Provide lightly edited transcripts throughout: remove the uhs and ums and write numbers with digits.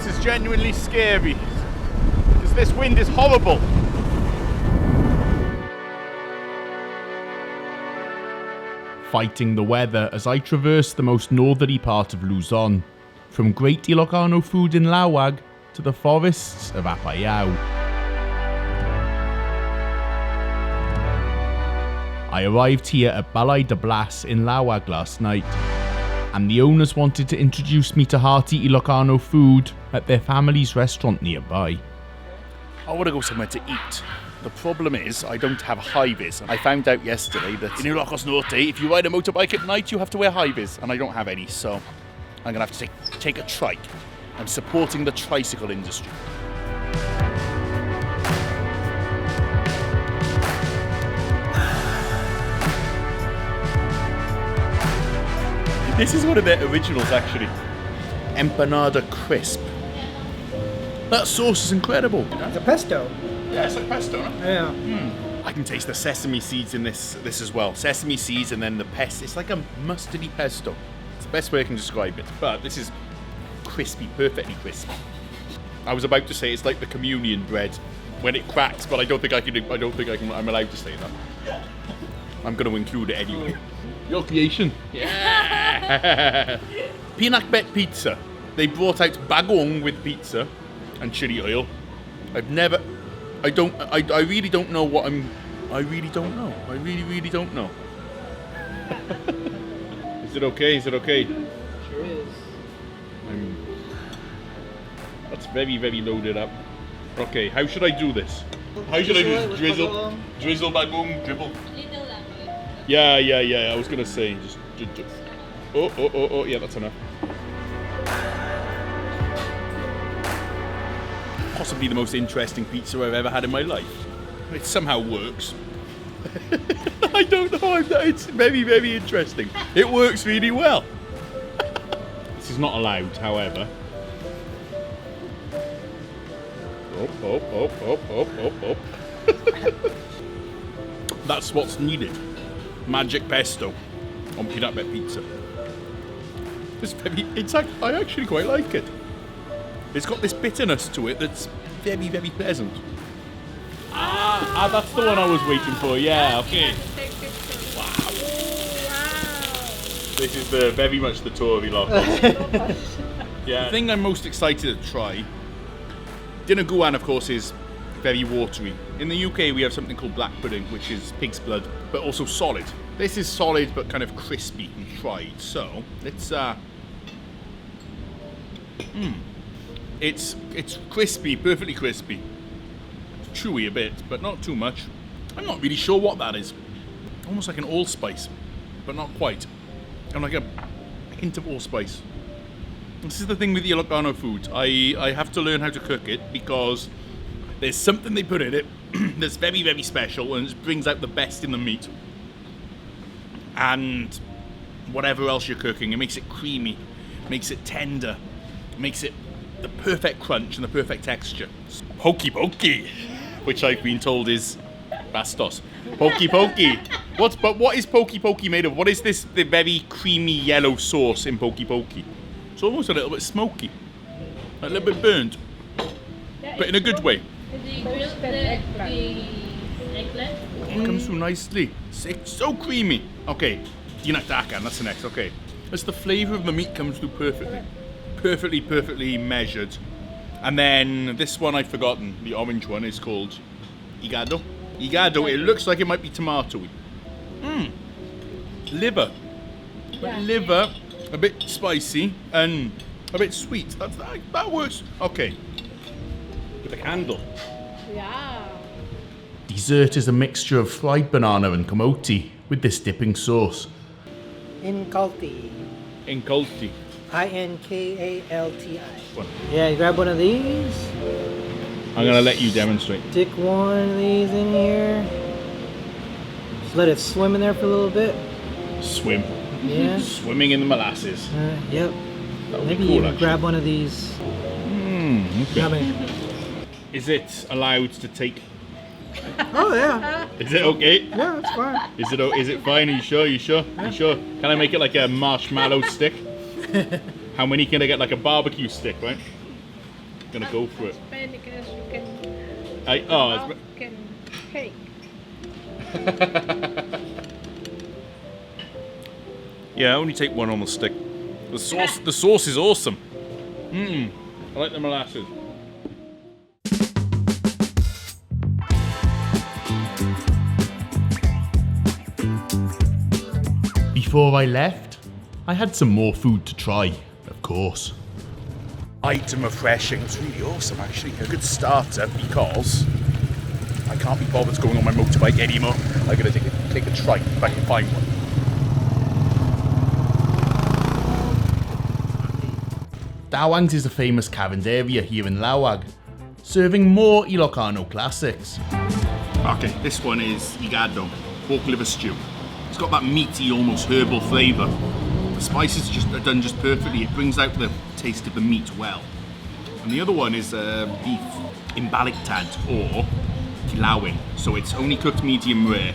this is genuinely scary. Because this wind is horrible. Fighting the weather as I traverse the most northerly part of Luzon, from great Ilocano food in Laoag to the forests of Apayao. I arrived here at Balai de Blas in Laoag last night, and the owners wanted to introduce me to hearty Ilocano food at their family's restaurant nearby. I want to go somewhere to eat. The problem is, I don't have high-vis. I found out yesterday that in Ilocos Norte, if you ride a motorbike at night, you have to wear high-vis, and I don't have any, so I'm going to have to take a trike. I'm supporting the tricycle industry. This is one of their originals, actually. Empanada crisp. That sauce is incredible. It's a pesto. Yeah, it's like pesto, no? Yeah. I can taste the sesame seeds in this as well. Sesame seeds and then the pesto. It's like a mustardy pesto. It's the best way I can describe it. But this is crispy, perfectly crispy. I was about to say it's like the communion bread when it cracks, but I don't think I'm allowed to say that. I'm going to include it anyway. Your creation. Yeah. Pinakbet pizza. They brought out bagong with pizza and chili oil. I really don't know what I'm... I really don't know. I really don't know. Is it okay? Is it okay? Sure is. That's very, very loaded up. Okay, how should I do this? How should I do this? Drizzle, bagong, dribble. Yeah. I was gonna say just. Oh, yeah, that's enough. Possibly the most interesting pizza I've ever had in my life. It somehow works. I don't know. It's very, very interesting. It works really well. This is not allowed, however. Oh. That's what's needed. Magic pesto on pinakbet pizza. I actually quite like it. It's got this bitterness to it that's very, very pleasant. That's the one I was waiting for. Yeah, okay. Wow. This is very much the tour of Ilocos. Yeah. The thing I'm most excited to try, dinardaraan, of course, is very watery. In the UK, we have something called black pudding, which is pig's blood, but also solid. This is solid, but kind of crispy and fried. So let's. It's crispy, perfectly crispy. It's chewy a bit, but not too much. I'm not really sure what that is. Almost like an allspice, but not quite. And like a hint of allspice. This is the thing with the Ilocano food. I have to learn how to cook it because there's something they put in it that's very, very special and it brings out the best in the meat. And whatever else you're cooking, it makes it creamy, makes it tender, makes it the perfect crunch and the perfect texture. Poqui-poqui, which I've been told is bastos. Poqui-poqui. What is poqui-poqui made of? What is this? The very creamy yellow sauce in poqui-poqui. It's almost a little bit smoky, a little bit burnt, but in a good way. Eggplant. It comes through nicely. It's so creamy. Okay, dinakdakan, that's the next. Okay, as the flavour of the meat comes through perfectly measured. And then this one I've forgotten, the orange one, is called igado. It looks like it might be tomatoey. Liver. Yeah. Liver, a bit spicy and a bit sweet. That works. Okay. With a candle. Yeah. Dessert is a mixture of fried banana and kamote with this dipping sauce. Inkalti. Inkalti. Inkalti. Yeah, you grab one of these. I'm going to let you demonstrate. Stick one of these in here. Just let it swim in there for a little bit. Swim. Yeah. Swimming in the molasses. Yep. That would Maybe be cool, you actually. grab one of these. Okay. Yummy. Is it allowed to take? Oh yeah. Is it okay? Yeah, it's fine. Is it fine? Are you sure? You sure? Can I make it like a marshmallow stick? How many can I get? Like a barbecue stick, right? gonna go for it. Because you can can cake. Yeah, I only take one on the stick. The sauce is awesome. I like the molasses. Before I left, I had some more food to try, of course. Item refreshing. It's really awesome, actually. A good starter because I can't be bothered going on my motorbike anymore. I'm gonna take a trike if I can find one. Laoag is a famous caverns area here in Laoag, serving more Ilocano classics. Okay, this one is igado, pork liver stew. It's got that meaty, almost herbal flavour. The spices are done just perfectly. It brings out the taste of the meat well. And the other one is beef imbaliktad or kilawin. So it's only cooked medium rare.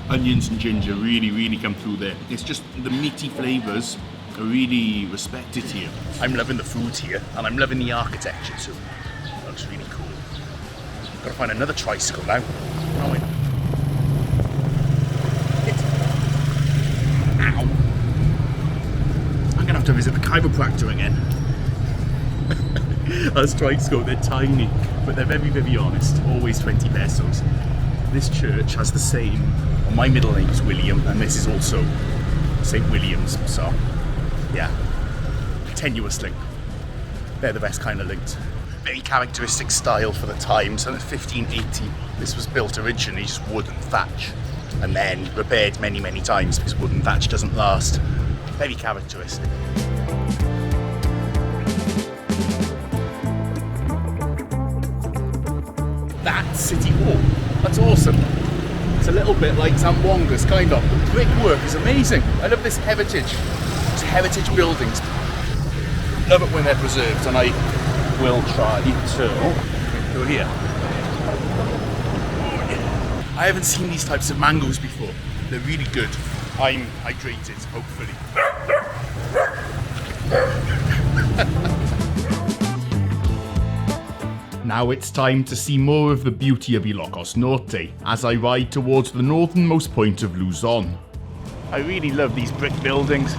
Onions and ginger really come through there. It's just the meaty flavours are really respected here. I'm loving the food here and I'm loving the architecture too. It looks really cool. Gotta find another tricycle now. Oh, wait. Ow. I'm gonna have to visit the chiropractor again. Those tricycles, they're tiny, but they're very honest. Always 20 pesos. This church has the same. Well, my middle name is William, and this is also St. William's, so yeah, tenuously. They're the best kind of links. Very characteristic style for the time. So in 1580, this was built originally just wood and thatch, and then repaired many times because wood and thatch doesn't last. Very characteristic. That City Hall, that's awesome. It's a little bit like Zamboanga's, kind of. The brickwork is amazing. I love this heritage. It's heritage buildings. Love it when they're preserved, and I will try to go here. I haven't seen these types of mangoes before. They're really good. I'm hydrated, hopefully. Now it's time to see more of the beauty of Ilocos Norte as I ride towards the northernmost point of Luzon. I really love these brick buildings.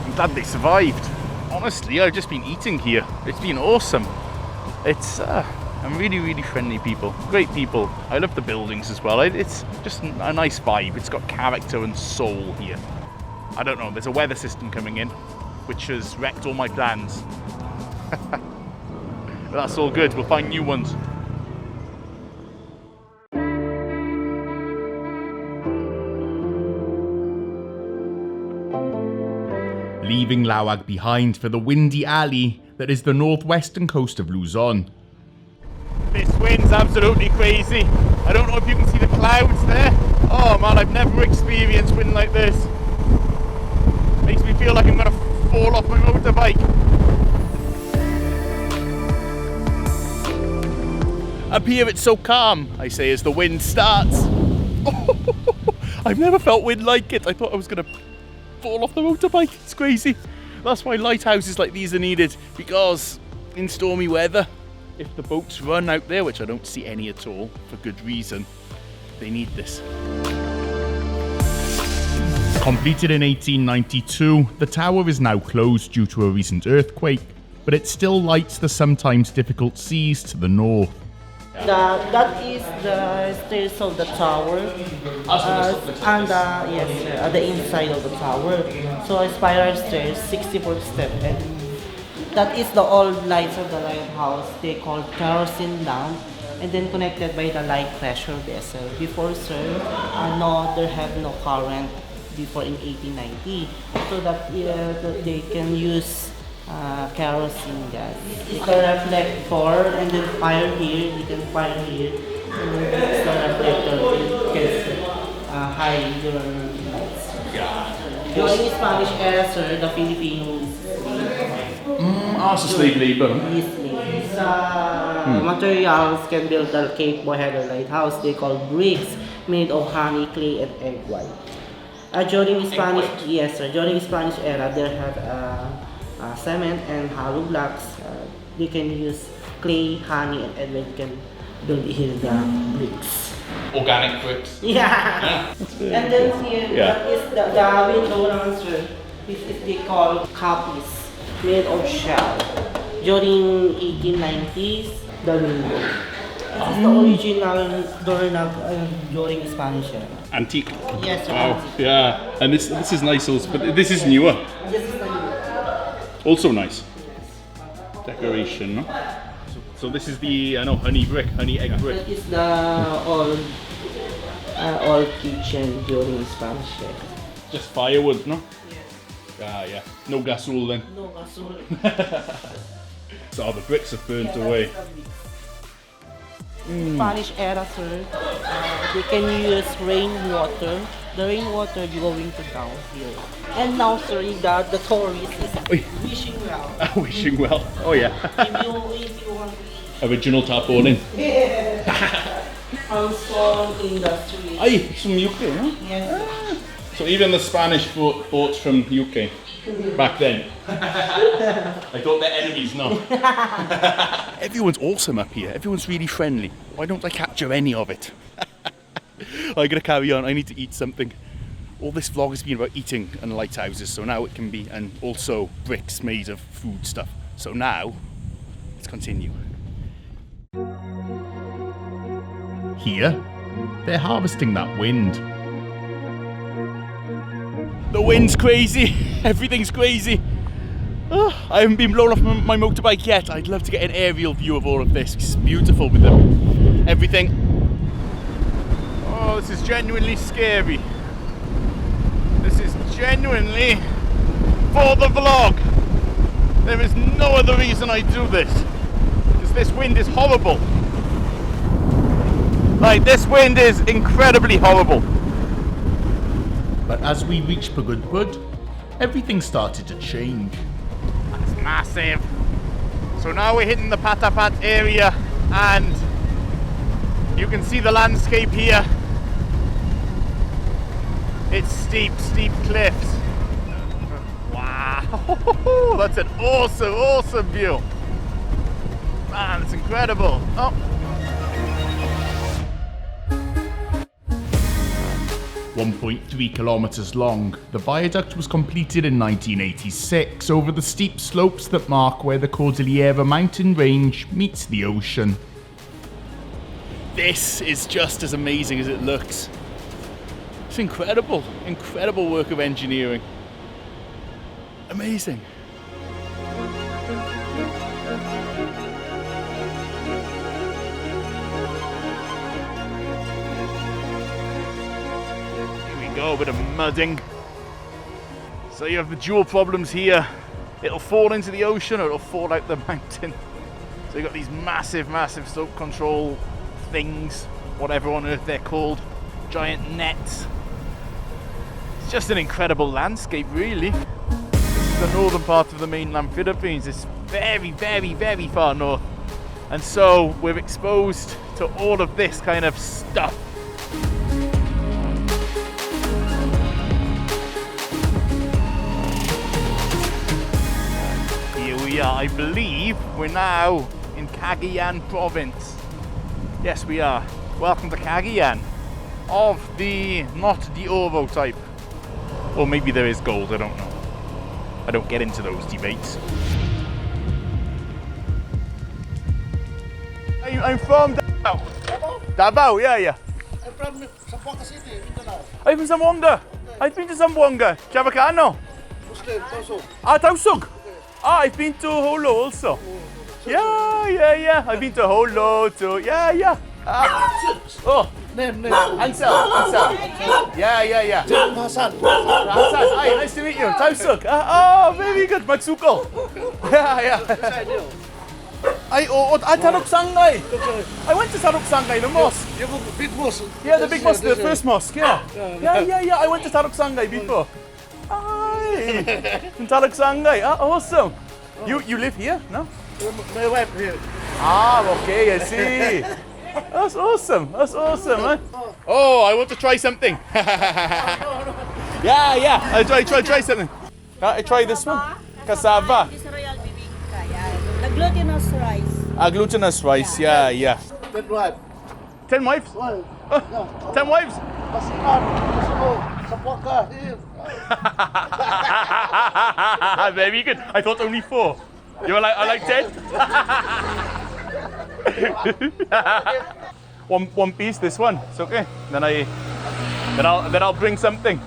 I'm glad they survived. Honestly, I've just been eating here. It's been awesome. It's I'm really friendly people. Great people. I love the buildings as well. It's just a nice vibe. It's got character and soul here. I don't know, there's a weather system coming in which has wrecked all my plans. But that's all good, we'll find new ones. Leaving Laoag behind for the windy alley that is the northwestern coast of Luzon. This wind's absolutely crazy. I don't know if you can see the clouds there. Oh man, I've never experienced wind like this. Makes me feel like I'm gonna fall off my motorbike. Up here it's so calm, I say as the wind starts. I've never felt wind like it. I thought I was going to fall off the motorbike. It's crazy. That's why lighthouses like these are needed, because in stormy weather, if the boats run out there, which I don't see any at all, for good reason, they need this. Completed in 1892, the tower is now closed due to a recent earthquake, but it still lights the sometimes difficult seas to the north. That is the stairs of the tower, and yes, the inside of the tower. So a spiral stairs, 64th step, and that is the old lights of the lighthouse. They call kerosene lamp, and then connected by the light pressure vessel. Before, sir, no, there have no current before in 1890, so that they can use kerosene gas. You can reflector and then fire here, you can fire here, and then this is the reflector, you can hide your lights. During Spanish era, sir, the Filipinos slave labor. These materials can build the Cape Boy header lighthouse. They call bricks made of honey, clay, and egg white. During Spanish, yes sir, during Spanish era, there have cement and hollow blocks. They can use clay, honey, and then you can build here the bricks. Organic bricks. Yeah. And then here, that is the window answer. This is they call copies made of shell. During 1890s, the window. This is the original doorknob during Spanish era. Antique. Yes, sir. Wow. Antique. Yeah. And this is nice also, but this is newer. This is the new. Also nice. Decoration, no? So this is the honey egg brick. That is the old kitchen during Spanish era. Just firewood, no? Yes. Yeah. No gasol then. No gasol. So the bricks are burnt away. Spanish era, sir. They can use rainwater. The rainwater going to down here. And now, sir, the tourist is wishing well. Wishing well. Oh yeah. if you want Original tarpaulin. Hands-on industry. Aye, from UK, no? Yes. So even the Spanish boats from UK back then. I thought they're enemies, no. Everyone's awesome up here. Everyone's really friendly. Why don't I capture any of it? I gotta carry on. I need to eat something. All this vlog has been about eating and lighthouses, so now it can be, and also bricks made of food stuff. So now, let's continue. Here, they're harvesting that wind. The wind's crazy. Everything's crazy. Oh, I haven't been blown off my motorbike yet. I'd love to get an aerial view of all of this. It's beautiful with everything. Oh, this is genuinely scary. This is genuinely for the vlog. There is no other reason I do this. Because this wind is horrible. Like, this wind is incredibly horrible. But as we reached Pagudpud, everything started to change. That's massive. So now we're hitting the Patpat area and you can see the landscape here. It's steep cliffs. Wow, that's an awesome view. Man, it's incredible. Oh. 1.3 kilometers long, the viaduct was completed in 1986 over the steep slopes that mark where the Cordillera mountain range meets the ocean. This is just as amazing as it looks. It's incredible work of engineering. Amazing. Go, a bit of mudding. So you have the dual problems here. It'll fall into the ocean or it'll fall out the mountain. So you've got these massive slope control things, whatever on earth they're called, giant nets. It's just an incredible landscape, really. This is the northern part of the mainland Philippines. It's very far north. And so we're exposed to all of this kind of stuff. Yeah, I believe we're now in Cagayan province. Yes, we are. Welcome to Cagayan. Of the, not the oro type. Or maybe there is gold, I don't know. I don't get into those debates. I'm from Davao. Davao, yeah. I'm from Zamboanga City, Mindanao. I'm from Zamboanga. I've been to Zamboanga. Ilocano. Muslim, Tausug. Tausug. I've been to Holo also. Yeah. I've been to Holo too. Yeah. Oh, Name. Ansel. Yeah. Hassan. Hassan, hi, nice to meet you. Tausug. Oh, very good. Matsuko. Yeah. Taruk Sangay. I went to Taruk Sangay, the mosque. You have a big mosque. Yeah, the big mosque, the first mosque. Yeah. I went to Taruk Sangay before. Hi. In Taruk Sangay. Awesome. You live here? No? My wife here. Okay, I see. That's awesome, man. Oh, I want to try something. Yeah. I try something. I try this one. Cassava. This royal bibingka, yeah. The glutinous rice. Glutinous rice, yeah. Then what? 10 wives? Well, 10 wives? Pasinan. Zamboanga. Here. Very good. I thought only 4. You were like, I like 10. one piece, this one. It's okay. Then I'll bring something.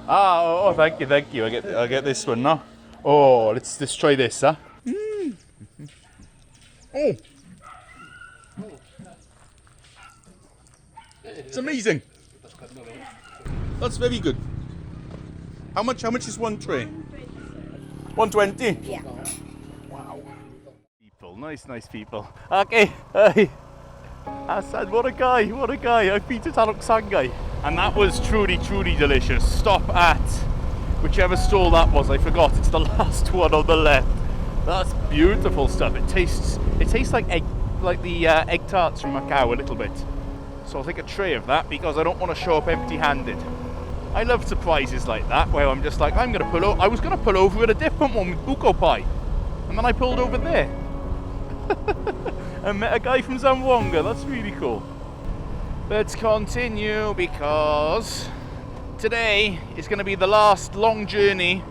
Thank you. I'll get this one now. Oh, let's try this, huh? Oh. It's amazing. That's very good. How much is one tray? 120? Yeah. Wow. People, nice people. Okay. Hey. Hassan, what a guy. I've been to Talok Sangai. And that was truly delicious. Stop at whichever stall that was. I forgot. It's the last one on the left. That's beautiful stuff. It tastes like egg, like the egg tarts from Macau a little bit. So I'll take a tray of that because I don't want to show up empty-handed. I love surprises like that where I'm just like, I was gonna pull over at a different one with buko pie, and then I pulled over there. And met a guy from Zamboanga. That's really cool. Let's continue because today is going to be the last long journey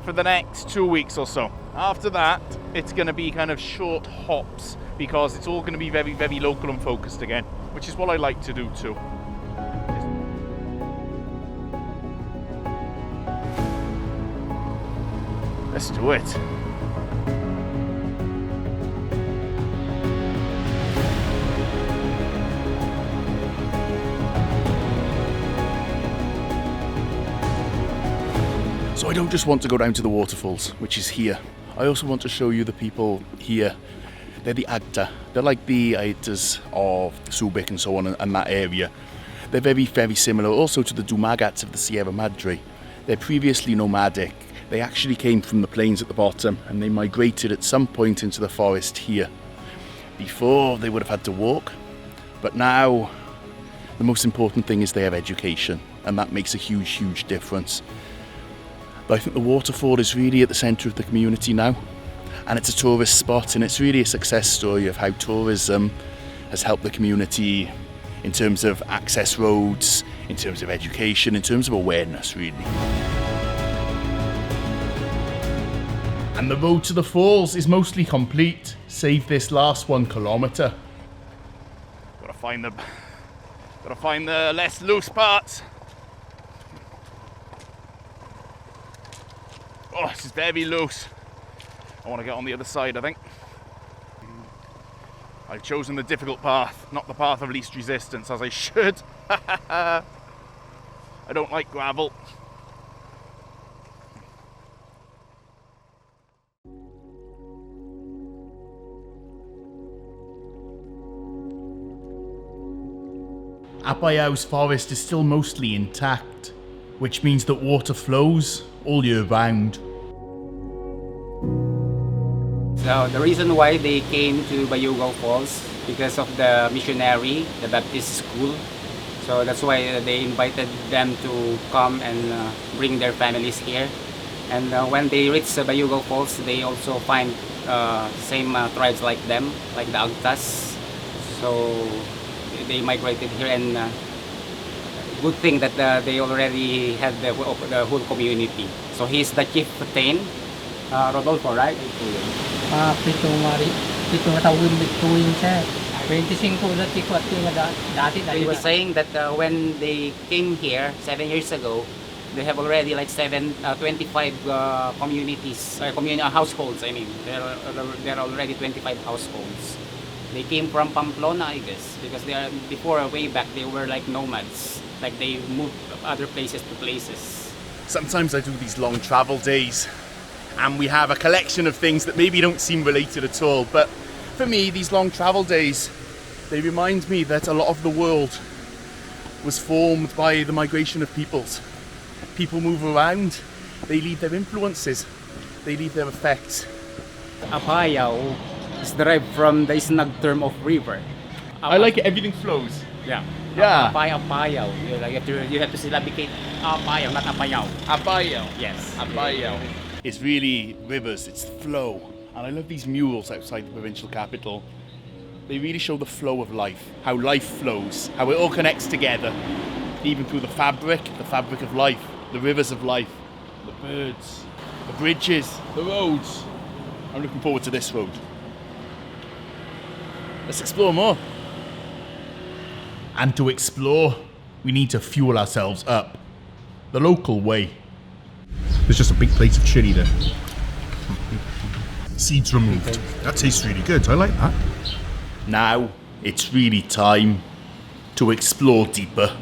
for the next 2 weeks or so. After that, it's going to be kind of short hops because it's all going to be very local and focused again, which is what I like to do too. Let's do it. So I don't just want to go down to the waterfalls, which is here. I also want to show you the people here. They're the Agta. They're like the Aitas of Subic and so on and that area. They're very similar also to the Dumagats of the Sierra Madre. They're previously nomadic. They actually came from the plains at the bottom and they migrated at some point into the forest here. Before they would have had to walk, but now the most important thing is they have education, and that makes a huge difference. But I think the waterfall is really at the centre of the community now, and it's a tourist spot, and it's really a success story of how tourism has helped the community in terms of access roads, in terms of education, in terms of awareness really. And the road to the falls is mostly complete, save this last 1 kilometre. Gotta find the less loose parts. Oh, this is very loose. I want to get on the other side, I think. I've chosen the difficult path, not the path of least resistance, as I should. I don't like gravel. Apayao's forest is still mostly intact, which means that water flows all year round. So the reason why they came to Bayugaw Falls because of the missionary, the Baptist school. So that's why they invited them to come and bring their families here. And when they reach Bayugaw Falls, they also find same tribes like them, like the Agtas. So they migrated here, and good thing that they already had the whole community. So he's the chieftain, Rodolfo, right? Pitong tawin bituin siya. 25 ulit ikot yung dati. He was saying that when they came here 7 years ago, they have already like 25 communities, households. I mean, there are already 25 households. They came from Pamplona, I guess, because they are before way back they were like nomads, like they moved other places to places. Sometimes I do these long travel days, and we have a collection of things that maybe don't seem related at all. But for me, these long travel days, they remind me that a lot of the world was formed by the migration of peoples. People move around, they leave their influences, they leave their effects. Apayao is derived from the Isnag term of river. I like it, everything flows. Yeah. Yeah. Apayao. You have to syllabicate Apayao, not Apayao. Apayao. Yes. Apayao. It's really rivers, it's flow. And I love these murals outside the provincial capital. They really show the flow of life, how life flows, how it all connects together, even through the fabric of life, the rivers of life, the birds, the bridges, the roads. I'm looking forward to this road. Let's explore more. And to explore, we need to fuel ourselves up. The local way. There's just a big plate of chili there. Seeds removed. That tastes really good. I like that. Now, it's really time to explore deeper.